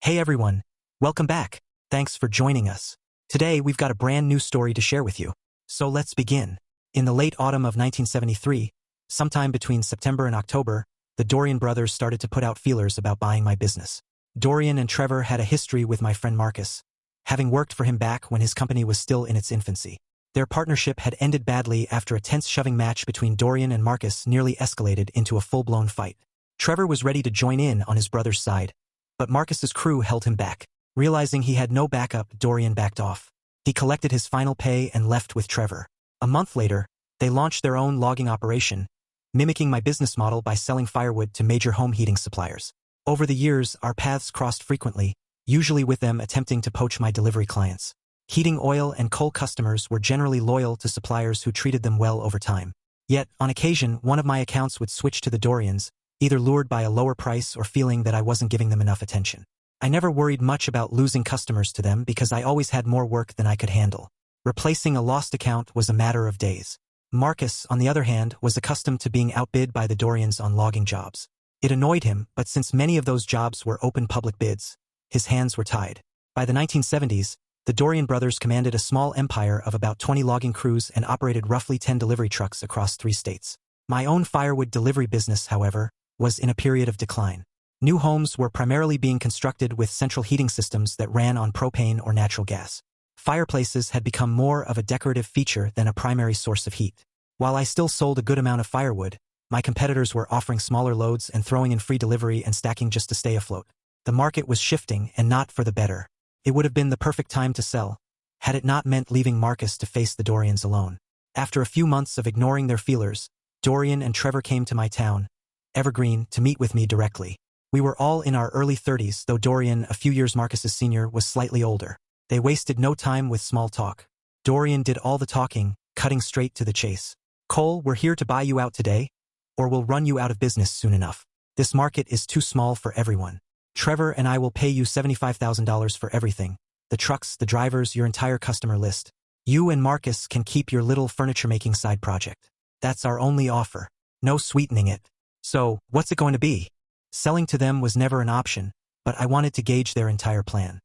Hey everyone, welcome back. Thanks for joining us. Today we've got a brand new story to share with you. So let's begin. In the late autumn of 1973, sometime between September and October, the Dorian brothers started to put out feelers about buying my business. Dorian and Trevor had a history with my friend Marcus, having worked for him back when his company was still in its infancy. Their partnership had ended badly after a tense shoving match between Dorian and Marcus nearly escalated into a full-blown fight. Trevor was ready to join in on his brother's side, but Marcus's crew held him back. Realizing he had no backup, Dorian backed off. He collected his final pay and left with Trevor. A month later, they launched their own logging operation, mimicking my business model by selling firewood to major home heating suppliers. Over the years, our paths crossed frequently, usually with them attempting to poach my delivery clients. Heating oil and coal customers were generally loyal to suppliers who treated them well over time. Yet, on occasion, one of my accounts would switch to the Dorians, either lured by a lower price or feeling that I wasn't giving them enough attention. I never worried much about losing customers to them because I always had more work than I could handle. Replacing a lost account was a matter of days. Marcus, on the other hand, was accustomed to being outbid by the Dorians on logging jobs. It annoyed him, but since many of those jobs were open public bids, his hands were tied. By the 1970s, the Dorian brothers commanded a small empire of about 20 logging crews and operated roughly 10 delivery trucks across 3 states. My own firewood delivery business, however, was in a period of decline. New homes were primarily being constructed with central heating systems that ran on propane or natural gas. Fireplaces had become more of a decorative feature than a primary source of heat. While I still sold a good amount of firewood, my competitors were offering smaller loads and throwing in free delivery and stacking just to stay afloat. The market was shifting, and not for the better. It would have been the perfect time to sell, had it not meant leaving Marcus to face the Dorians alone. After a few months of ignoring their feelers, Dorian and Trevor came to my town, Evergreen, to meet with me directly. We were all in our early 30s, though Dorian, a few years Marcus's senior, was slightly older. They wasted no time with small talk. Dorian did all the talking, cutting straight to the chase. "Cole, we're here to buy you out today, or we'll run you out of business soon enough. This market is too small for everyone. Trevor and I will pay you $75,000 for everything. The trucks, the drivers, your entire customer list. You and Marcus can keep your little furniture-making side project. That's our only offer. No sweetening it. So, what's it going to be?" Selling to them was never an option, but I wanted to gauge their entire plan.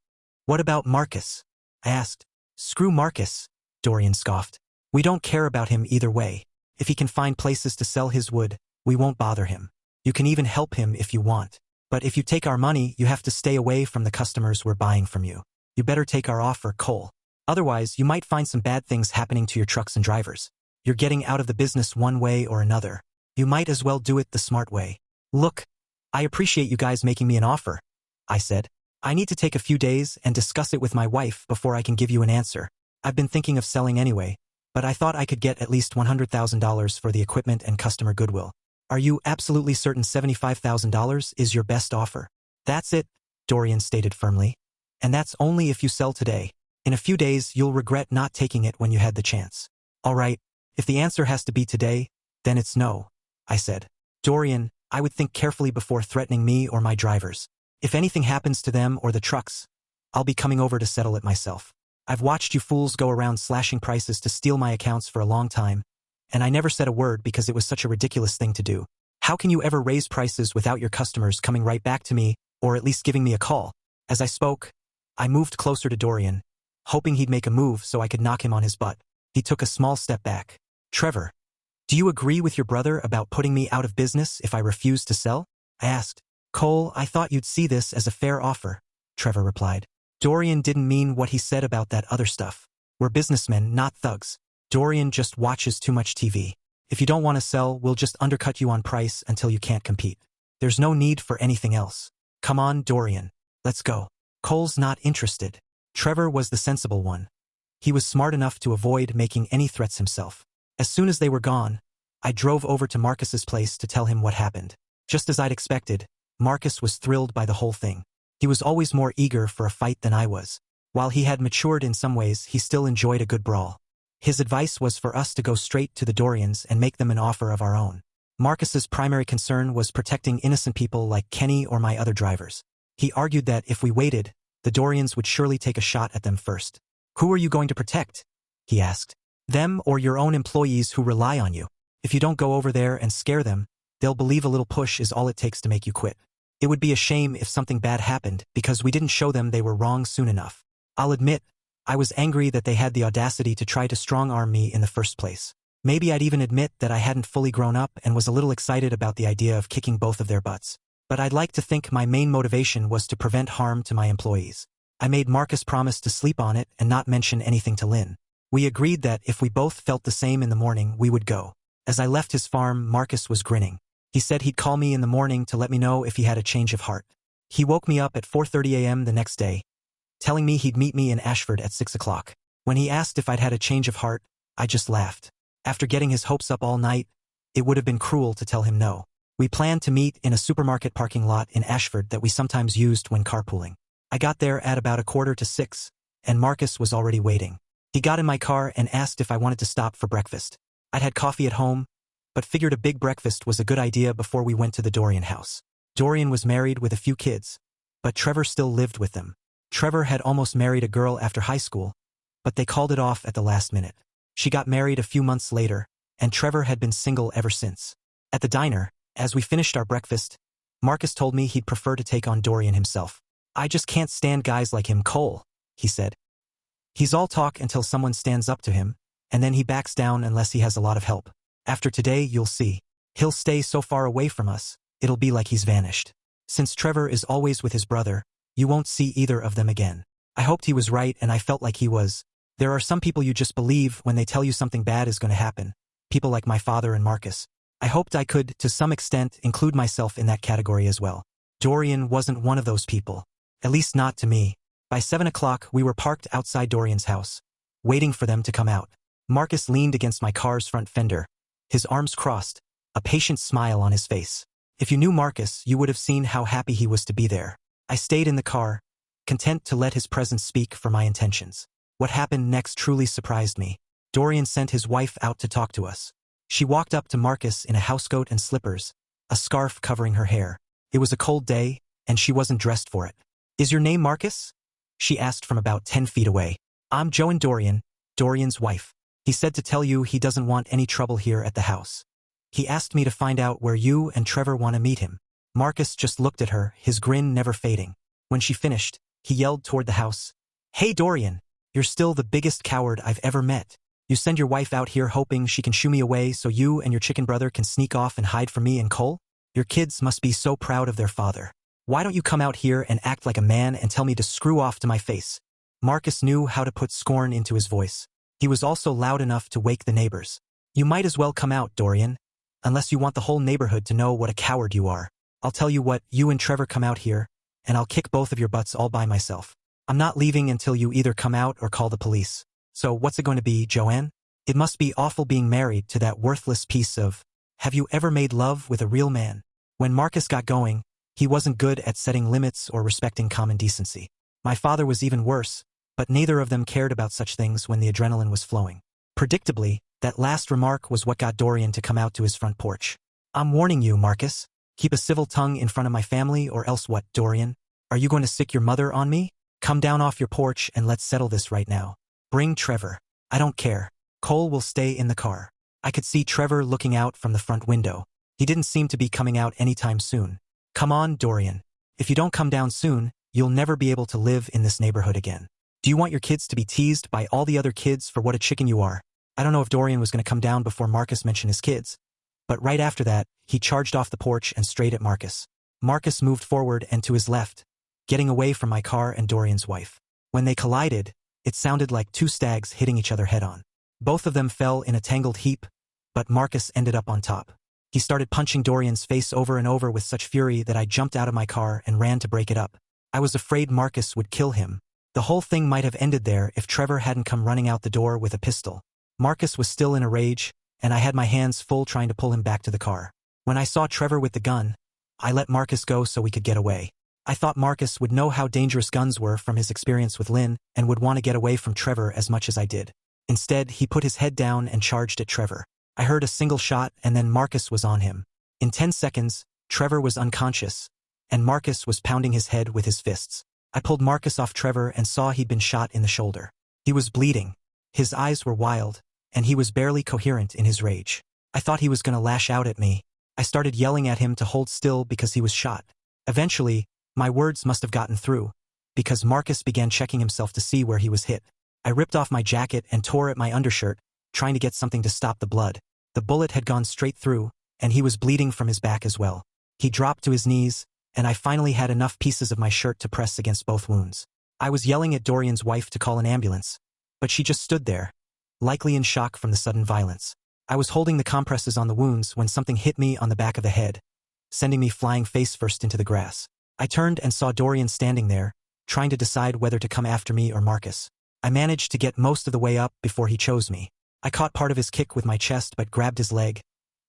"What about Marcus?" I asked. "Screw Marcus," Dorian scoffed. "We don't care about him either way. If he can find places to sell his wood, we won't bother him. You can even help him if you want. But if you take our money, you have to stay away from the customers we're buying from you. You better take our offer, Cole. Otherwise, you might find some bad things happening to your trucks and drivers. You're getting out of the business one way or another. You might as well do it the smart way." "Look, I appreciate you guys making me an offer," I said. "I need to take a few days and discuss it with my wife before I can give you an answer. I've been thinking of selling anyway, but I thought I could get at least $100,000 for the equipment and customer goodwill." "Are you absolutely certain $75,000 is your best offer?" "That's it," Dorian stated firmly. "And that's only if you sell today. In a few days, you'll regret not taking it when you had the chance." "All right, if the answer has to be today, then it's no," I said. "Dorian, I would think carefully before threatening me or my drivers. If anything happens to them or the trucks, I'll be coming over to settle it myself. I've watched you fools go around slashing prices to steal my accounts for a long time, and I never said a word because it was such a ridiculous thing to do. How can you ever raise prices without your customers coming right back to me, or at least giving me a call?" As I spoke, I moved closer to Dorian, hoping he'd make a move so I could knock him on his butt. He took a small step back. "Trevor, do you agree with your brother about putting me out of business if I refuse to sell?" I asked. "Cole, I thought you'd see this as a fair offer," Trevor replied. "Dorian didn't mean what he said about that other stuff. We're businessmen, not thugs. Dorian just watches too much TV. If you don't want to sell, we'll just undercut you on price until you can't compete. There's no need for anything else. Come on, Dorian. Let's go." Cole's not interested. Trevor was the sensible one. He was smart enough to avoid making any threats himself. As soon as they were gone, I drove over to Marcus's place to tell him what happened. Just as I'd expected, Marcus was thrilled by the whole thing. He was always more eager for a fight than I was. While he had matured in some ways, he still enjoyed a good brawl. His advice was for us to go straight to the Dorians and make them an offer of our own. Marcus's primary concern was protecting innocent people like Kenny or my other drivers. He argued that if we waited, the Dorians would surely take a shot at them first. "Who are you going to protect?" he asked. "Them or your own employees who rely on you. If you don't go over there and scare them, they'll believe a little push is all it takes to make you quit." It would be a shame if something bad happened because we didn't show them they were wrong soon enough. I'll admit, I was angry that they had the audacity to try to strong-arm me in the first place. Maybe I'd even admit that I hadn't fully grown up and was a little excited about the idea of kicking both of their butts. But I'd like to think my main motivation was to prevent harm to my employees. I made Marcus promise to sleep on it and not mention anything to Lynn. We agreed that if we both felt the same in the morning, we would go. As I left his farm, Marcus was grinning. He said he'd call me in the morning to let me know if he had a change of heart. He woke me up at 4:30 a.m. the next day, telling me he'd meet me in Ashford at 6 o'clock. When he asked if I'd had a change of heart, I just laughed. After getting his hopes up all night, it would have been cruel to tell him no. We planned to meet in a supermarket parking lot in Ashford that we sometimes used when carpooling. I got there at about 5:45, and Marcus was already waiting. He got in my car and asked if I wanted to stop for breakfast. I'd had coffee at home, but figured a big breakfast was a good idea before we went to the Dorian house. Dorian was married with a few kids, but Trevor still lived with them. Trevor had almost married a girl after high school, but they called it off at the last minute. She got married a few months later, and Trevor had been single ever since. At the diner, as we finished our breakfast, Marcus told me he'd prefer to take on Dorian himself. "I just can't stand guys like him, Cole," he said. "He's all talk until someone stands up to him, and then he backs down unless he has a lot of help. After today, you'll see. He'll stay so far away from us, it'll be like he's vanished. Since Trevor is always with his brother, you won't see either of them again." I hoped he was right, and I felt like he was. There are some people you just believe when they tell you something bad is going to happen. People like my father and Marcus. I hoped I could, to some extent, include myself in that category as well. Dorian wasn't one of those people. At least not to me. By 7 o'clock, we were parked outside Dorian's house, waiting for them to come out. Marcus leaned against my car's front fender, his arms crossed, a patient smile on his face. If you knew Marcus, you would have seen how happy he was to be there. I stayed in the car, content to let his presence speak for my intentions. What happened next truly surprised me. Dorian sent his wife out to talk to us. She walked up to Marcus in a housecoat and slippers, a scarf covering her hair. It was a cold day, and she wasn't dressed for it. "Is your name Marcus?" she asked from about 10 feet away. "I'm Joan Dorian, Dorian's wife. He said to tell you he doesn't want any trouble here at the house. He asked me to find out where you and Trevor want to meet him." Marcus just looked at her, his grin never fading. When she finished, he yelled toward the house, "Hey Dorian, you're still the biggest coward I've ever met. You send your wife out here hoping she can shoo me away so you and your chicken brother can sneak off and hide from me and Cole? Your kids must be so proud of their father. Why don't you come out here and act like a man and tell me to screw off to my face?" Marcus knew how to put scorn into his voice. He was also loud enough to wake the neighbors. "You might as well come out, Dorian, unless you want the whole neighborhood to know what a coward you are. I'll tell you what, you and Trevor come out here, and I'll kick both of your butts all by myself. I'm not leaving until you either come out or call the police. So what's it going to be, Joanne? It must be awful being married to that worthless piece of... Have you ever made love with a real man?" When Marcus got going, he wasn't good at setting limits or respecting common decency. My father was even worse, but neither of them cared about such things when the adrenaline was flowing. Predictably, that last remark was what got Dorian to come out to his front porch. "I'm warning you, Marcus. Keep a civil tongue in front of my family or else what, Dorian? Are you going to sick your mother on me? Come down off your porch and let's settle this right now. Bring Trevor. I don't care. Cole will stay in the car." I could see Trevor looking out from the front window. He didn't seem to be coming out anytime soon. "Come on, Dorian. If you don't come down soon, you'll never be able to live in this neighborhood again. Do you want your kids to be teased by all the other kids for what a chicken you are?" I don't know if Dorian was going to come down before Marcus mentioned his kids, but right after that, he charged off the porch and straight at Marcus. Marcus moved forward and to his left, getting away from my car and Dorian's wife. When they collided, it sounded like two stags hitting each other head-on. Both of them fell in a tangled heap, but Marcus ended up on top. He started punching Dorian's face over and over with such fury that I jumped out of my car and ran to break it up. I was afraid Marcus would kill him. The whole thing might have ended there if Trevor hadn't come running out the door with a pistol. Marcus was still in a rage, and I had my hands full trying to pull him back to the car. When I saw Trevor with the gun, I let Marcus go so we could get away. I thought Marcus would know how dangerous guns were from his experience with Lynn and would want to get away from Trevor as much as I did. Instead, he put his head down and charged at Trevor. I heard a single shot and then Marcus was on him. In 10 seconds, Trevor was unconscious, and Marcus was pounding his head with his fists. I pulled Marcus off Trevor and saw he'd been shot in the shoulder. He was bleeding. His eyes were wild, and he was barely coherent in his rage. I thought he was going to lash out at me. I started yelling at him to hold still because he was shot. Eventually, my words must have gotten through, because Marcus began checking himself to see where he was hit. I ripped off my jacket and tore at my undershirt, trying to get something to stop the blood. The bullet had gone straight through, and he was bleeding from his back as well. He dropped to his knees, and I finally had enough pieces of my shirt to press against both wounds. I was yelling at Dorian's wife to call an ambulance, but she just stood there, likely in shock from the sudden violence. I was holding the compresses on the wounds when something hit me on the back of the head, sending me flying face first into the grass. I turned and saw Dorian standing there, trying to decide whether to come after me or Marcus. I managed to get most of the way up before he chose me. I caught part of his kick with my chest but grabbed his leg,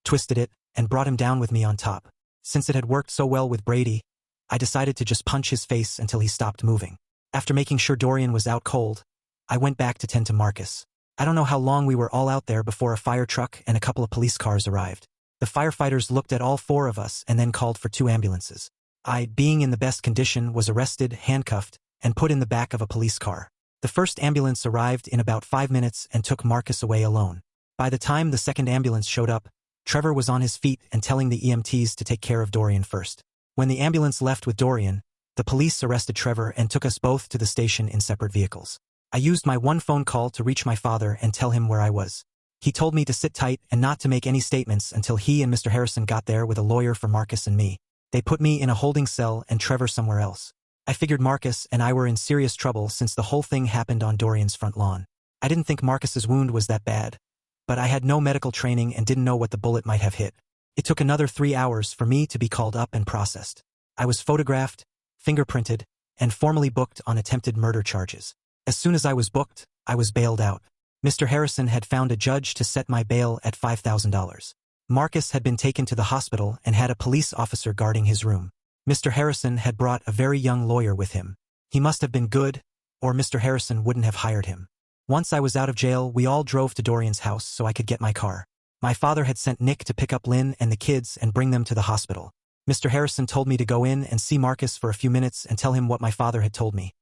twisted it, and brought him down with me on top. Since it had worked so well with Brady, I decided to just punch his face until he stopped moving. After making sure Dorian was out cold, I went back to tend to Marcus. I don't know how long we were all out there before a fire truck and a couple of police cars arrived. The firefighters looked at all four of us and then called for 2 ambulances. I, being in the best condition, was arrested, handcuffed, and put in the back of a police car. The first ambulance arrived in about 5 minutes and took Marcus away alone. By the time the second ambulance showed up, Trevor was on his feet and telling the EMTs to take care of Dorian first. When the ambulance left with Dorian, the police arrested Trevor and took us both to the station in separate vehicles. I used my one phone call to reach my father and tell him where I was. He told me to sit tight and not to make any statements until he and Mr. Harrison got there with a lawyer for Marcus and me. They put me in a holding cell and Trevor somewhere else. I figured Marcus and I were in serious trouble since the whole thing happened on Dorian's front lawn. I didn't think Marcus's wound was that bad, but I had no medical training and didn't know what the bullet might have hit. It took another 3 hours for me to be called up and processed. I was photographed, fingerprinted, and formally booked on attempted murder charges. As soon as I was booked, I was bailed out. Mr. Harrison had found a judge to set my bail at $5,000. Marcus had been taken to the hospital and had a police officer guarding his room. Mr. Harrison had brought a very young lawyer with him. He must have been good, or Mr. Harrison wouldn't have hired him. Once I was out of jail, we all drove to Dorian's house so I could get my car. My father had sent Nick to pick up Lynn and the kids and bring them to the hospital. Mr. Harrison told me to go in and see Marcus for a few minutes and tell him what my father had told me.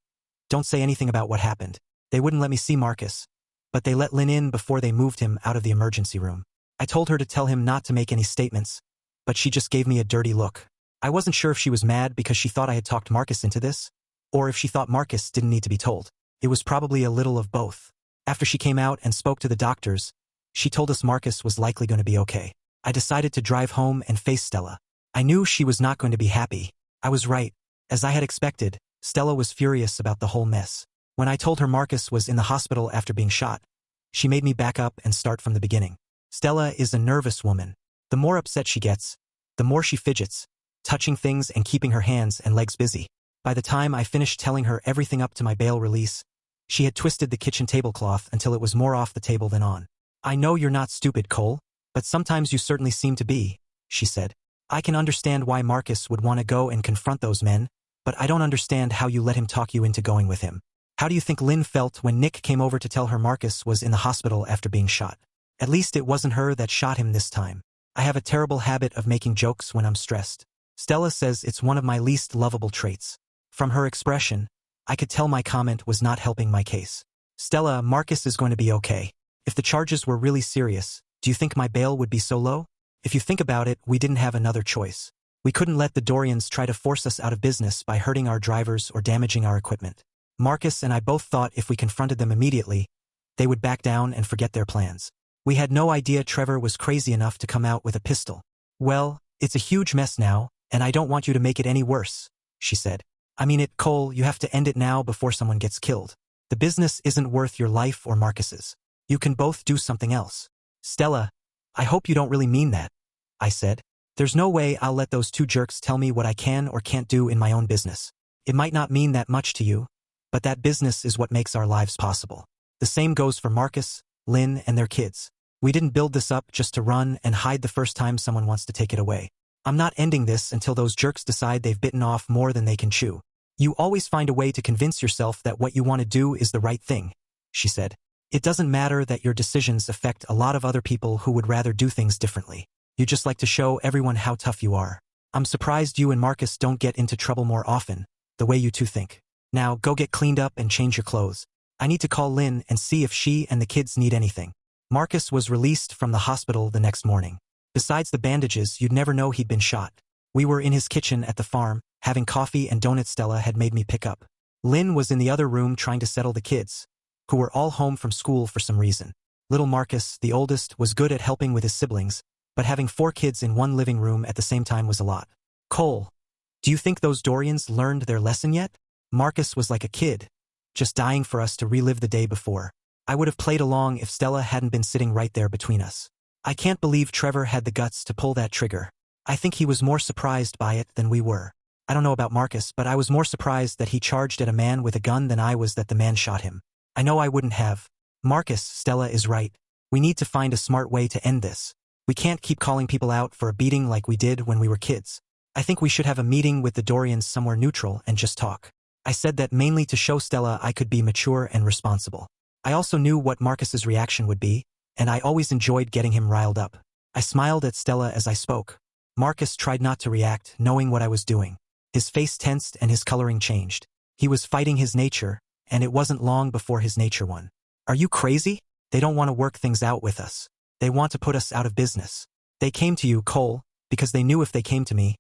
Don't say anything about what happened. They wouldn't let me see Marcus, but they let Lynn in before they moved him out of the emergency room. I told her to tell him not to make any statements, but she just gave me a dirty look. I wasn't sure if she was mad because she thought I had talked Marcus into this, or if she thought Marcus didn't need to be told. It was probably a little of both. After she came out and spoke to the doctors, she told us Marcus was likely going to be okay. I decided to drive home and face Stella. I knew she was not going to be happy. I was right. As I had expected, Stella was furious about the whole mess. When I told her Marcus was in the hospital after being shot, she made me back up and start from the beginning. Stella is a nervous woman. The more upset she gets, the more she fidgets, touching things and keeping her hands and legs busy. By the time I finished telling her everything up to my bail release, she had twisted the kitchen tablecloth until it was more off the table than on. "I know you're not stupid, Cole, but sometimes you certainly seem to be," she said. "I can understand why Marcus would want to go and confront those men, but I don't understand how you let him talk you into going with him. How do you think Lynn felt when Nick came over to tell her Marcus was in the hospital after being shot? At least it wasn't her that shot him this time. I have a terrible habit of making jokes when I'm stressed. Stella says it's one of my least lovable traits." From her expression, I could tell my comment was not helping my case. "Stella, Marcus is going to be okay. If the charges were really serious, do you think my bail would be so low? If you think about it, we didn't have another choice. We couldn't let the Dorians try to force us out of business by hurting our drivers or damaging our equipment. Marcus and I both thought if we confronted them immediately, they would back down and forget their plans. We had no idea Trevor was crazy enough to come out with a pistol. Well, it's a huge mess now, and I don't want you to make it any worse," she said. "I mean it, Cole, you have to end it now before someone gets killed. The business isn't worth your life or Marcus's. You can both do something else." "Stella, I hope you don't really mean that," I said. "There's no way I'll let those 2 jerks tell me what I can or can't do in my own business. It might not mean that much to you, but that business is what makes our lives possible. The same goes for Marcus, Lynn, and their kids. We didn't build this up just to run and hide the first time someone wants to take it away. I'm not ending this until those jerks decide they've bitten off more than they can chew. You always find a way to convince yourself that what you want to do is the right thing," she said. "It doesn't matter that your decisions affect a lot of other people who would rather do things differently. You just like to show everyone how tough you are. I'm surprised you and Marcus don't get into trouble more often, the way you two think. Now go get cleaned up and change your clothes. I need to call Lynn and see if she and the kids need anything." Marcus was released from the hospital the next morning. Besides the bandages, you'd never know he'd been shot. We were in his kitchen at the farm, having coffee and donuts Stella had made me pick up. Lynn was in the other room trying to settle the kids, who were all home from school for some reason. Little Marcus, the oldest, was good at helping with his siblings, but having 4 kids in one living room at the same time was a lot. Cole, do you think those Dorians learned their lesson yet? Marcus was like a kid, just dying for us to relive the day before. I would have played along if Stella hadn't been sitting right there between us. I can't believe Trevor had the guts to pull that trigger. I think he was more surprised by it than we were. I don't know about Marcus, but I was more surprised that he charged at a man with a gun than I was that the man shot him. I know I wouldn't have. Marcus, Stella is right. We need to find a smart way to end this. We can't keep calling people out for a beating like we did when we were kids. I think we should have a meeting with the Dorians somewhere neutral and just talk. I said that mainly to show Stella I could be mature and responsible. I also knew what Marcus's reaction would be, and I always enjoyed getting him riled up. I smiled at Stella as I spoke. Marcus tried not to react, knowing what I was doing. His face tensed and his coloring changed. He was fighting his nature, and it wasn't long before his nature won. Are you crazy? They don't want to work things out with us. They want to put us out of business. They came to you, Cole, because they knew if they came to me,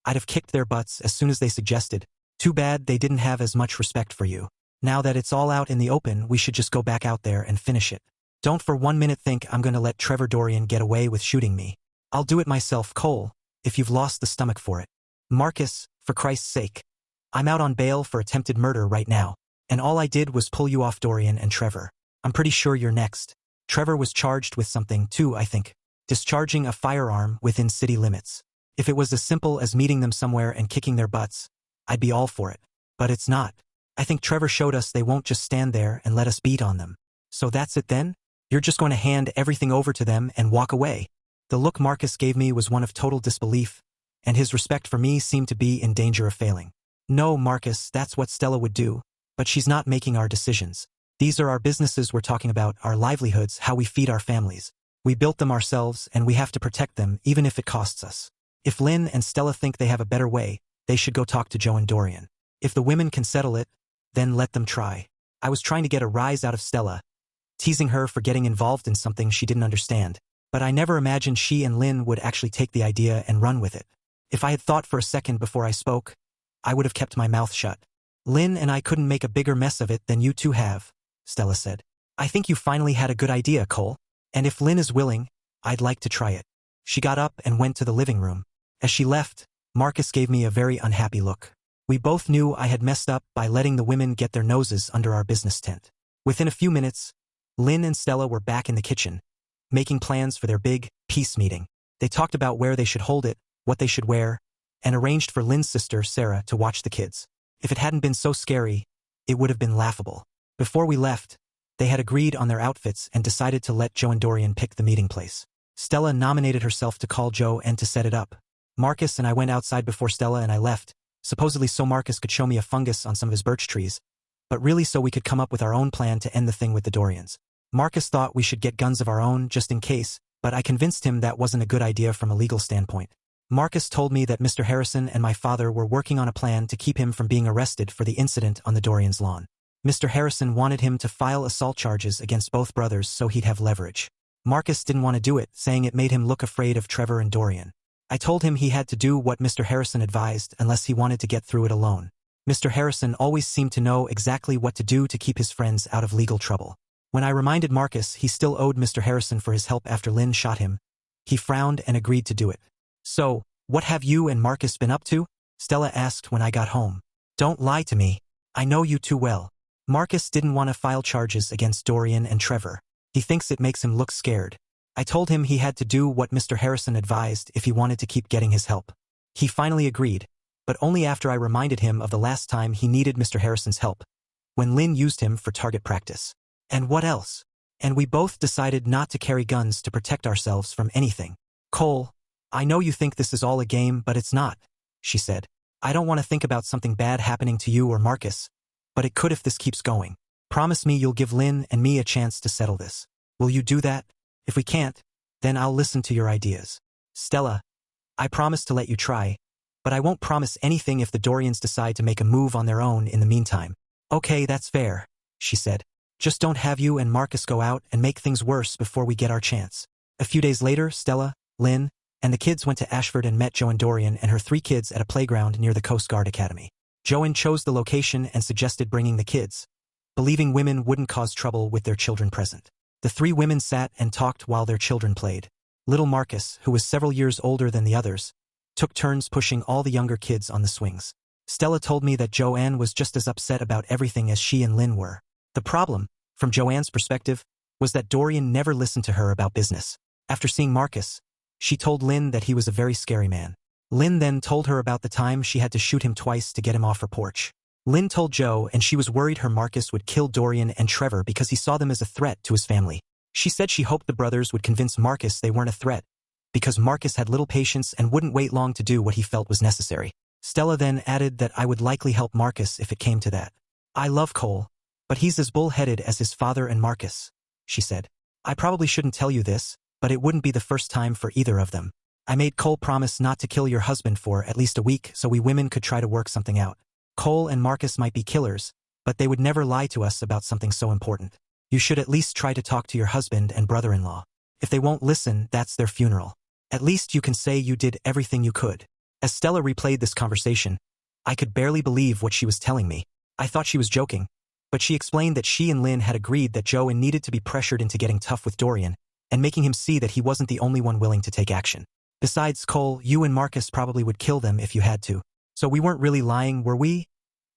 I'd have kicked their butts as soon as they suggested. Too bad they didn't have as much respect for you. Now that it's all out in the open, we should just go back out there and finish it. Don't for 1 minute think I'm going to let Trevor Dorian get away with shooting me. I'll do it myself, Cole, if you've lost the stomach for it. Marcus, for Christ's sake. I'm out on bail for attempted murder right now, and all I did was pull you off Dorian and Trevor. I'm pretty sure you're next. Trevor was charged with something too, I think. Discharging a firearm within city limits. If it was as simple as meeting them somewhere and kicking their butts, I'd be all for it. But it's not. I think Trevor showed us they won't just stand there and let us beat on them. So that's it then? You're just going to hand everything over to them and walk away? The look Marcus gave me was one of total disbelief, and his respect for me seemed to be in danger of failing. No, Marcus, that's what Stella would do, but she's not making our decisions. These are our businesses we're talking about, our livelihoods, how we feed our families. We built them ourselves, and we have to protect them, even if it costs us. If Lynn and Stella think they have a better way, they should go talk to Joe and Dorian. If the women can settle it, then let them try. I was trying to get a rise out of Stella, teasing her for getting involved in something she didn't understand, but I never imagined she and Lynn would actually take the idea and run with it. If I had thought for a second before I spoke, I would have kept my mouth shut. Lynn and I couldn't make a bigger mess of it than you two have, Stella said. I think you finally had a good idea, Cole. And if Lynn is willing, I'd like to try it. She got up and went to the living room. As she left, Marcus gave me a very unhappy look. We both knew I had messed up by letting the women get their noses under our business tent. Within a few minutes, Lynn and Stella were back in the kitchen, making plans for their big peace meeting. They talked about where they should hold it, what they should wear, and arranged for Lynn's sister, Sarah, to watch the kids. If it hadn't been so scary, it would have been laughable. Before we left, they had agreed on their outfits and decided to let Joe and Dorian pick the meeting place. Stella nominated herself to call Joe and to set it up. Marcus and I went outside before Stella and I left, supposedly so Marcus could show me a fungus on some of his birch trees, but really so we could come up with our own plan to end the thing with the Dorians. Marcus thought we should get guns of our own just in case, but I convinced him that wasn't a good idea from a legal standpoint. Marcus told me that Mr. Harrison and my father were working on a plan to keep him from being arrested for the incident on the Dorians' lawn. Mr. Harrison wanted him to file assault charges against both brothers so he'd have leverage. Marcus didn't want to do it, saying it made him look afraid of Trevor and Dorian. I told him he had to do what Mr. Harrison advised unless he wanted to get through it alone. Mr. Harrison always seemed to know exactly what to do to keep his friends out of legal trouble. When I reminded Marcus he still owed Mr. Harrison for his help after Lynn shot him, he frowned and agreed to do it. So, what have you and Marcus been up to? Stella asked when I got home. Don't lie to me. I know you too well. Marcus didn't want to file charges against Dorian and Trevor. He thinks it makes him look scared. I told him he had to do what Mr. Harrison advised if he wanted to keep getting his help. He finally agreed, but only after I reminded him of the last time he needed Mr. Harrison's help, when Lynn used him for target practice. And what else? And we both decided not to carry guns to protect ourselves from anything. Cole, I know you think this is all a game, but it's not, she said. I don't want to think about something bad happening to you or Marcus, but it could if this keeps going. Promise me you'll give Lynn and me a chance to settle this. Will you do that? If we can't, then I'll listen to your ideas. Stella, I promise to let you try, but I won't promise anything if the Dorians decide to make a move on their own in the meantime. Okay, that's fair, she said. Just don't have you and Marcus go out and make things worse before we get our chance. A few days later, Stella, Lynn, and the kids went to Ashford and met Joan Dorian and her 3 kids at a playground near the Coast Guard Academy. Joan chose the location and suggested bringing the kids, believing women wouldn't cause trouble with their children present. The 3 women sat and talked while their children played. Little Marcus, who was several years older than the others, took turns pushing all the younger kids on the swings. Stella told me that Joanne was just as upset about everything as she and Lynn were. The problem, from Joanne's perspective, was that Dorian never listened to her about business. After seeing Marcus, she told Lynn that he was a very scary man. Lynn then told her about the time she had to shoot him twice to get him off her porch. Lynn told Jo, and she was worried her Marcus would kill Dorian and Trevor because he saw them as a threat to his family. She said she hoped the brothers would convince Marcus they weren't a threat, because Marcus had little patience and wouldn't wait long to do what he felt was necessary. Stella then added that I would likely help Marcus if it came to that. I love Cole, but he's as bull-headed as his father and Marcus, she said. I probably shouldn't tell you this, but it wouldn't be the first time for either of them. I made Cole promise not to kill your husband for at least a week so we women could try to work something out. Cole and Marcus might be killers, but they would never lie to us about something so important. You should at least try to talk to your husband and brother-in-law. If they won't listen, that's their funeral. At least you can say you did everything you could. As Stella replayed this conversation, I could barely believe what she was telling me. I thought she was joking, but she explained that she and Lynn had agreed that Joan needed to be pressured into getting tough with Dorian and making him see that he wasn't the only one willing to take action. Besides, Cole, you and Marcus probably would kill them if you had to. So we weren't really lying, were we?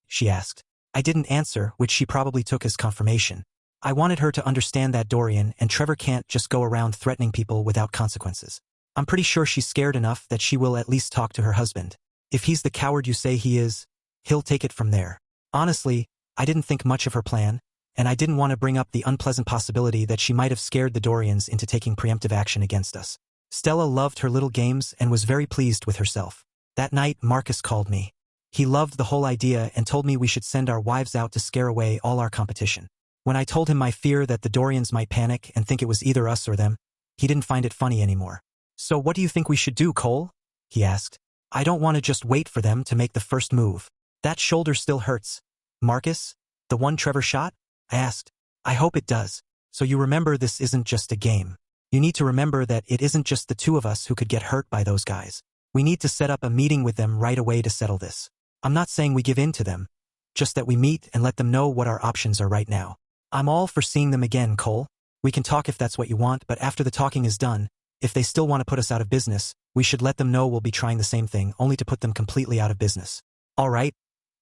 She asked. I didn't answer, which she probably took as confirmation. I wanted her to understand that Dorian and Trevor can't just go around threatening people without consequences. I'm pretty sure she's scared enough that she will at least talk to her husband. If he's the coward you say he is, he'll take it from there. Honestly, I didn't think much of her plan, and I didn't want to bring up the unpleasant possibility that she might have scared the Dorians into taking preemptive action against us. Stella loved her little games and was very pleased with herself. That night, Marcus called me. He loved the whole idea and told me we should send our wives out to scare away all our competition. When I told him my fear that the Dorians might panic and think it was either us or them, he didn't find it funny anymore. So what do you think we should do, Cole? He asked. I don't want to just wait for them to make the first move. That shoulder still hurts. Marcus? The one Trevor shot? I asked. I hope it does. So you remember this isn't just a game. You need to remember that it isn't just the 2 of us who could get hurt by those guys. We need to set up a meeting with them right away to settle this. I'm not saying we give in to them, just that we meet and let them know what our options are right now. I'm all for seeing them again, Cole. We can talk if that's what you want, but after the talking is done, if they still want to put us out of business, we should let them know we'll be trying the same thing, only to put them completely out of business. All right,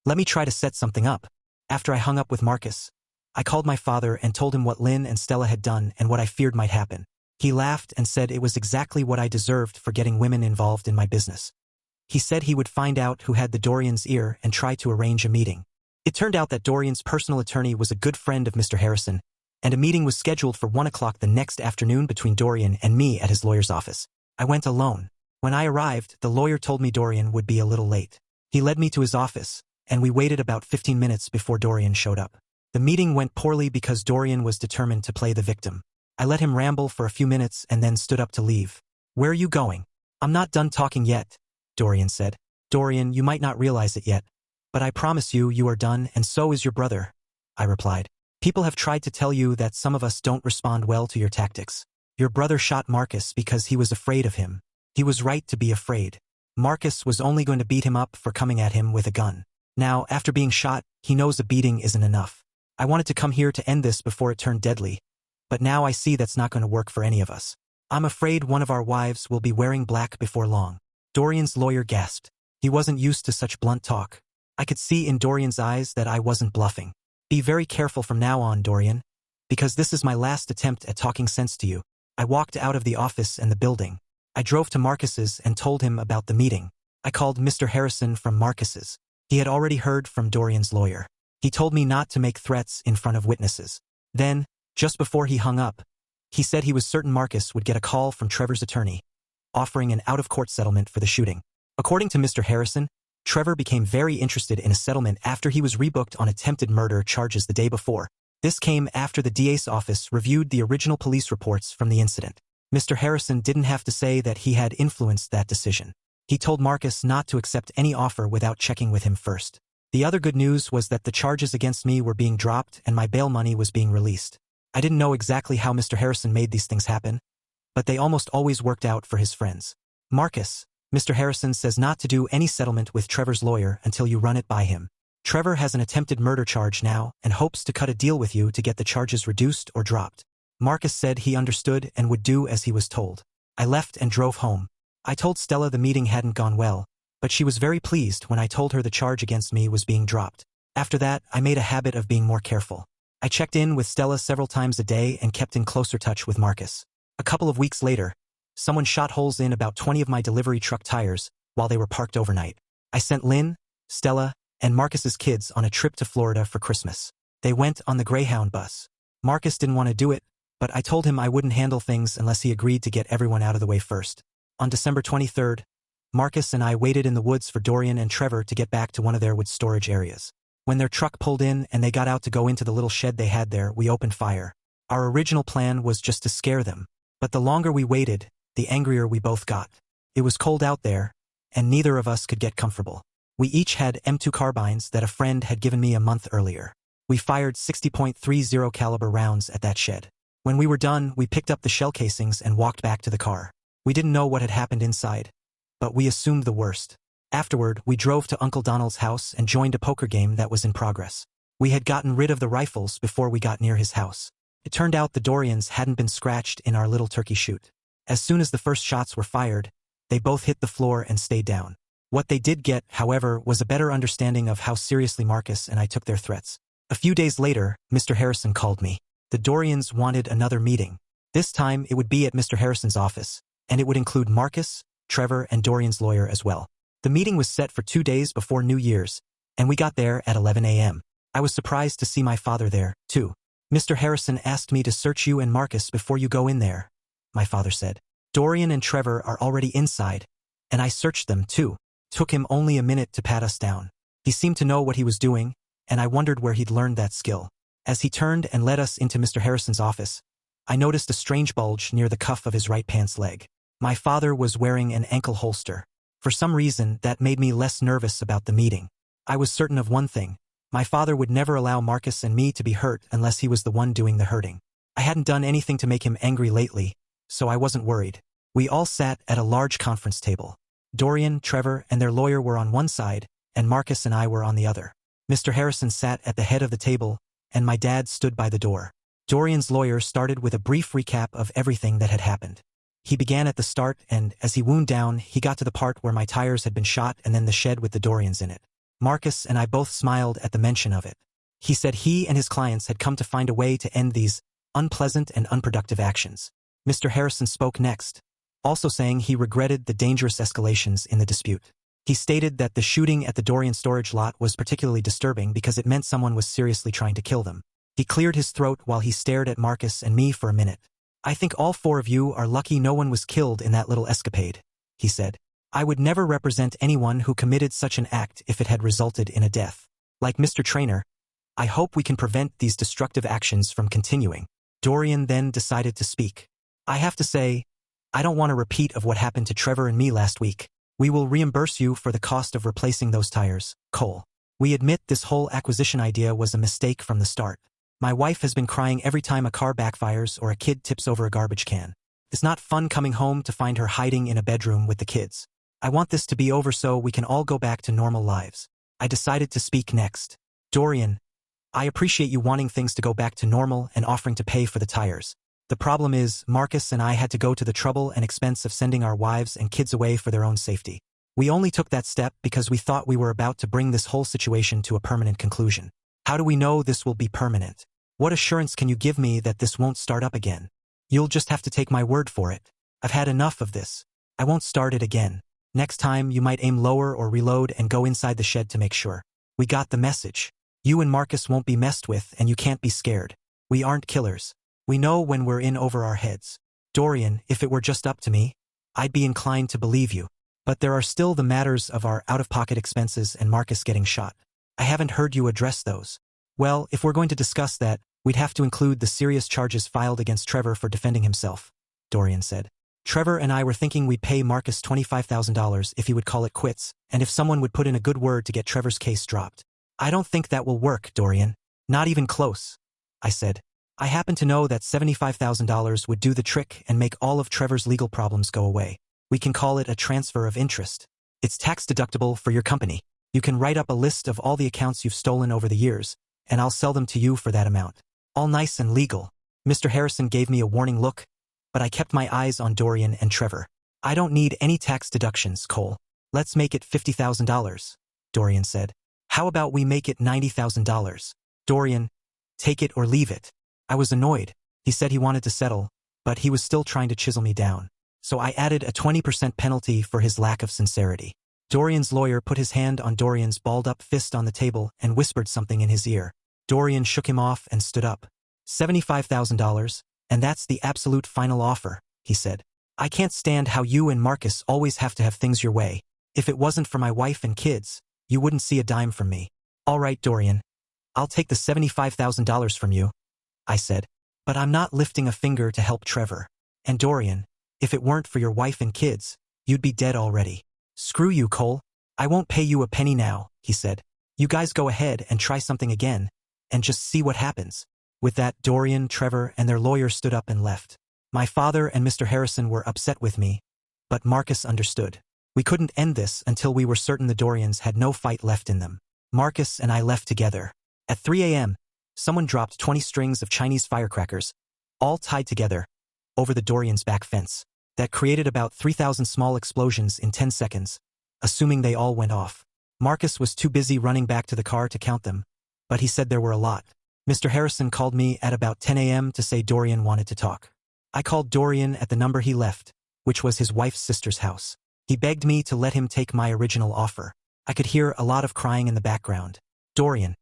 let me try to set something up. After I hung up with Marcus, I called my father and told him what Lynn and Stella had done and what I feared might happen. He laughed and said it was exactly what I deserved for getting women involved in my business. He said he would find out who had the Dorian's ear and try to arrange a meeting. It turned out that Dorian's personal attorney was a good friend of Mr. Harrison, and a meeting was scheduled for 1 o'clock the next afternoon between Dorian and me at his lawyer's office. I went alone. When I arrived, the lawyer told me Dorian would be a little late. He led me to his office, and we waited about 15 minutes before Dorian showed up. The meeting went poorly because Dorian was determined to play the victim. I let him ramble for a few minutes and then stood up to leave. Where are you going? I'm not done talking yet, Dorian said. Dorian, you might not realize it yet, but I promise you, you are done, and so is your brother, I replied. People have tried to tell you that some of us don't respond well to your tactics. Your brother shot Marcus because he was afraid of him. He was right to be afraid. Marcus was only going to beat him up for coming at him with a gun. Now, after being shot, he knows a beating isn't enough. I wanted to come here to end this before it turned deadly, but now I see that's not going to work for any of us. I'm afraid one of our wives will be wearing black before long. Dorian's lawyer gasped. He wasn't used to such blunt talk. I could see in Dorian's eyes that I wasn't bluffing. Be very careful from now on, Dorian, because this is my last attempt at talking sense to you. I walked out of the office and the building. I drove to Marcus's and told him about the meeting. I called Mr. Harrison from Marcus's. He had already heard from Dorian's lawyer. He told me not to make threats in front of witnesses. Then, just before he hung up, he said he was certain Marcus would get a call from Trevor's attorney, offering an out-of-court settlement for the shooting. According to Mr. Harrison, Trevor became very interested in a settlement after he was rebooked on attempted murder charges the day before. This came after the DA's office reviewed the original police reports from the incident. Mr. Harrison didn't have to say that he had influenced that decision. He told Marcus not to accept any offer without checking with him first. The other good news was that the charges against me were being dropped and my bail money was being released. I didn't know exactly how Mr. Harrison made these things happen, but they almost always worked out for his friends. Marcus, Mr. Harrison says not to do any settlement with Trevor's lawyer until you run it by him. Trevor has an attempted murder charge now and hopes to cut a deal with you to get the charges reduced or dropped. Marcus said he understood and would do as he was told. I left and drove home. I told Stella the meeting hadn't gone well, but she was very pleased when I told her the charge against me was being dropped. After that, I made a habit of being more careful. I checked in with Stella several times a day and kept in closer touch with Marcus. A couple of weeks later, someone shot holes in about 20 of my delivery truck tires while they were parked overnight. I sent Lynn, Stella, and Marcus's kids on a trip to Florida for Christmas. They went on the Greyhound bus. Marcus didn't want to do it, but I told him I wouldn't handle things unless he agreed to get everyone out of the way first. On December 23rd, Marcus and I waited in the woods for Dorian and Trevor to get back to one of their wood storage areas. When their truck pulled in and they got out to go into the little shed they had there, we opened fire. Our original plan was just to scare them, but the longer we waited, the angrier we both got. It was cold out there, and neither of us could get comfortable. We each had M2 carbines that a friend had given me a month earlier. We fired 60.30 caliber rounds at that shed. When we were done, we picked up the shell casings and walked back to the car. We didn't know what had happened inside, but we assumed the worst. Afterward, we drove to Uncle Donald's house and joined a poker game that was in progress. We had gotten rid of the rifles before we got near his house. It turned out the Dorians hadn't been scratched in our little turkey shoot. As soon as the first shots were fired, they both hit the floor and stayed down. What they did get, however, was a better understanding of how seriously Marcus and I took their threats. A few days later, Mr. Harrison called me. The Dorians wanted another meeting. This time, it would be at Mr. Harrison's office, and it would include Marcus, Trevor, and Dorian's lawyer as well. The meeting was set for 2 days before New Year's, and we got there at 11 a.m. I was surprised to see my father there, too. Mr. Harrison asked me to search you and Marcus before you go in there, my father said. Dorian and Trevor are already inside, and I searched them, too. Took him only a minute to pat us down. He seemed to know what he was doing, and I wondered where he'd learned that skill. As he turned and led us into Mr. Harrison's office, I noticed a strange bulge near the cuff of his right pants leg. My father was wearing an ankle holster. For some reason, that made me less nervous about the meeting. I was certain of one thing. My father would never allow Marcus and me to be hurt unless he was the one doing the hurting. I hadn't done anything to make him angry lately, so I wasn't worried. We all sat at a large conference table. Dorian, Trevor, and their lawyer were on one side, and Marcus and I were on the other. Mr. Harrison sat at the head of the table, and my dad stood by the door. Dorian's lawyer started with a brief recap of everything that had happened. He began at the start, and as he wound down, he got to the part where my tires had been shot and then the shed with the Dorians in it. Marcus and I both smiled at the mention of it. He said he and his clients had come to find a way to end these unpleasant and unproductive actions. Mr. Harrison spoke next, also saying he regretted the dangerous escalations in the dispute. He stated that the shooting at the Dorian storage lot was particularly disturbing because it meant someone was seriously trying to kill them. He cleared his throat while he stared at Marcus and me for a minute. I think all 4 of you are lucky no one was killed in that little escapade, he said. I would never represent anyone who committed such an act if it had resulted in a death. Like Mr. Trainer, I hope we can prevent these destructive actions from continuing. Dorian then decided to speak. I have to say, I don't want a repeat of what happened to Trevor and me last week. We will reimburse you for the cost of replacing those tires, Cole. We admit this whole acquisition idea was a mistake from the start. My wife has been crying every time a car backfires or a kid tips over a garbage can. It's not fun coming home to find her hiding in a bedroom with the kids. I want this to be over so we can all go back to normal lives. I decided to speak next. Dorian, I appreciate you wanting things to go back to normal and offering to pay for the tires. The problem is, Marcus and I had to go to the trouble and expense of sending our wives and kids away for their own safety. We only took that step because we thought we were about to bring this whole situation to a permanent conclusion. How do we know this will be permanent? What assurance can you give me that this won't start up again? You'll just have to take my word for it. I've had enough of this. I won't start it again. Next time, you might aim lower or reload and go inside the shed to make sure. We got the message. You and Marcus won't be messed with and you can't be scared. We aren't killers. We know when we're in over our heads. Dorian, if it were just up to me, I'd be inclined to believe you. But there are still the matters of our out-of-pocket expenses and Marcus getting shot. I haven't heard you address those. Well, if we're going to discuss that, we'd have to include the serious charges filed against Trevor for defending himself, Dorian said. Trevor and I were thinking we'd pay Marcus $25,000 if he would call it quits, and if someone would put in a good word to get Trevor's case dropped. I don't think that will work, Dorian. Not even close, I said. I happen to know that $75,000 would do the trick and make all of Trevor's legal problems go away. We can call it a transfer of interest. It's tax deductible for your company. You can write up a list of all the accounts you've stolen over the years, and I'll sell them to you for that amount. All nice and legal. Mr. Harrison gave me a warning look, but I kept my eyes on Dorian and Trevor. I don't need any tax deductions, Cole. Let's make it $50,000, Dorian said. How about we make it $90,000? Dorian, take it or leave it. I was annoyed. He said he wanted to settle, but he was still trying to chisel me down. So I added a 20% penalty for his lack of sincerity. Dorian's lawyer put his hand on Dorian's balled-up fist on the table and whispered something in his ear. Dorian shook him off and stood up. $75,000, and that's the absolute final offer, he said. I can't stand how you and Marcus always have to have things your way. If it wasn't for my wife and kids, you wouldn't see a dime from me. All right, Dorian. I'll take the $75,000 from you, I said. But I'm not lifting a finger to help Trevor. And Dorian, if it weren't for your wife and kids, you'd be dead already. Screw you, Cole. I won't pay you a penny now, he said. You guys go ahead and try something again, and just see what happens. With that, Dorian, Trevor, and their lawyer stood up and left. My father and Mr. Harrison were upset with me, but Marcus understood. We couldn't end this until we were certain the Dorians had no fight left in them. Marcus and I left together. At 3 a.m., someone dropped 20 strings of Chinese firecrackers, all tied together, over the Dorians' back fence. That created about 3,000 small explosions in 10 seconds, assuming they all went off. Marcus was too busy running back to the car to count them, but he said there were a lot. Mr. Harrison called me at about 10 a.m. to say Dorian wanted to talk. I called Dorian at the number he left, which was his wife's sister's house. He begged me to let him take my original offer. I could hear a lot of crying in the background. Dorian,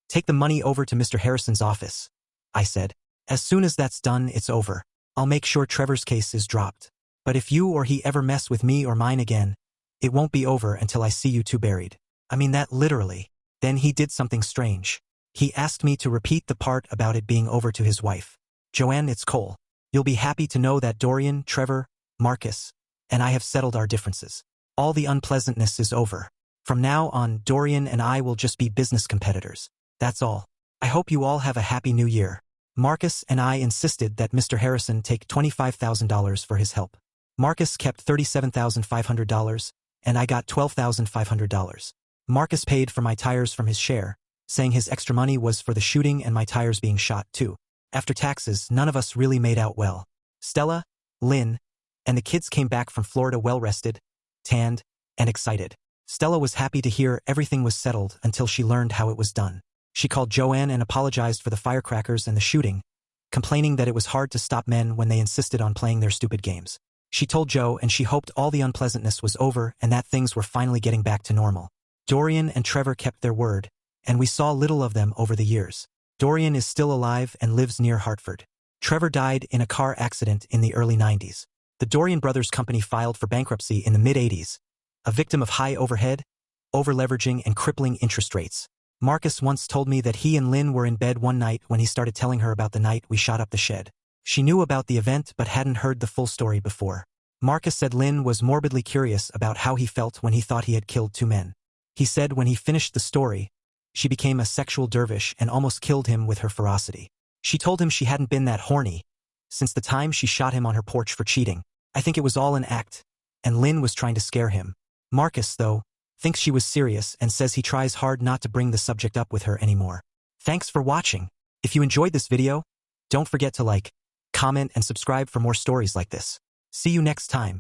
take the money over to Mr. Harrison's office, I said. As soon as that's done, it's over. I'll make sure Trevor's case is dropped. But if you or he ever mess with me or mine again, it won't be over until I see you two buried. I mean that literally. Then he did something strange. He asked me to repeat the part about it being over to his wife. Joanne, it's Cole. You'll be happy to know that Dorian, Trevor, Marcus, and I have settled our differences. All the unpleasantness is over. From now on, Dorian and I will just be business competitors. That's all. I hope you all have a happy new year. Marcus and I insisted that Mr. Harrison take $25,000 for his help. Marcus kept $37,500, and I got $12,500. Marcus paid for my tires from his share, saying his extra money was for the shooting and my tires being shot too. After taxes, none of us really made out well. Stella, Lynn, and the kids came back from Florida well-rested, tanned, and excited. Stella was happy to hear everything was settled until she learned how it was done. She called Joanne and apologized for the firecrackers and the shooting, complaining that it was hard to stop men when they insisted on playing their stupid games. She told Joe and she hoped all the unpleasantness was over and that things were finally getting back to normal. Dorian and Trevor kept their word, and we saw little of them over the years. Dorian is still alive and lives near Hartford. Trevor died in a car accident in the early 90s. The Dorian Brothers Company filed for bankruptcy in the mid-80s, a victim of high overhead, over-leveraging, and crippling interest rates. Marcus once told me that he and Lynn were in bed one night when he started telling her about the night we shot up the shed. She knew about the event but hadn't heard the full story before. Marcus said Lynn was morbidly curious about how he felt when he thought he had killed 2 men. He said when he finished the story, she became a sexual dervish and almost killed him with her ferocity. She told him she hadn't been that horny since the time she shot him on her porch for cheating. I think it was all an act, and Lynn was trying to scare him. Marcus, though, thinks she was serious and says he tries hard not to bring the subject up with her anymore. Thanks for watching. If you enjoyed this video, don't forget to like, comment, and subscribe for more stories like this. See you next time.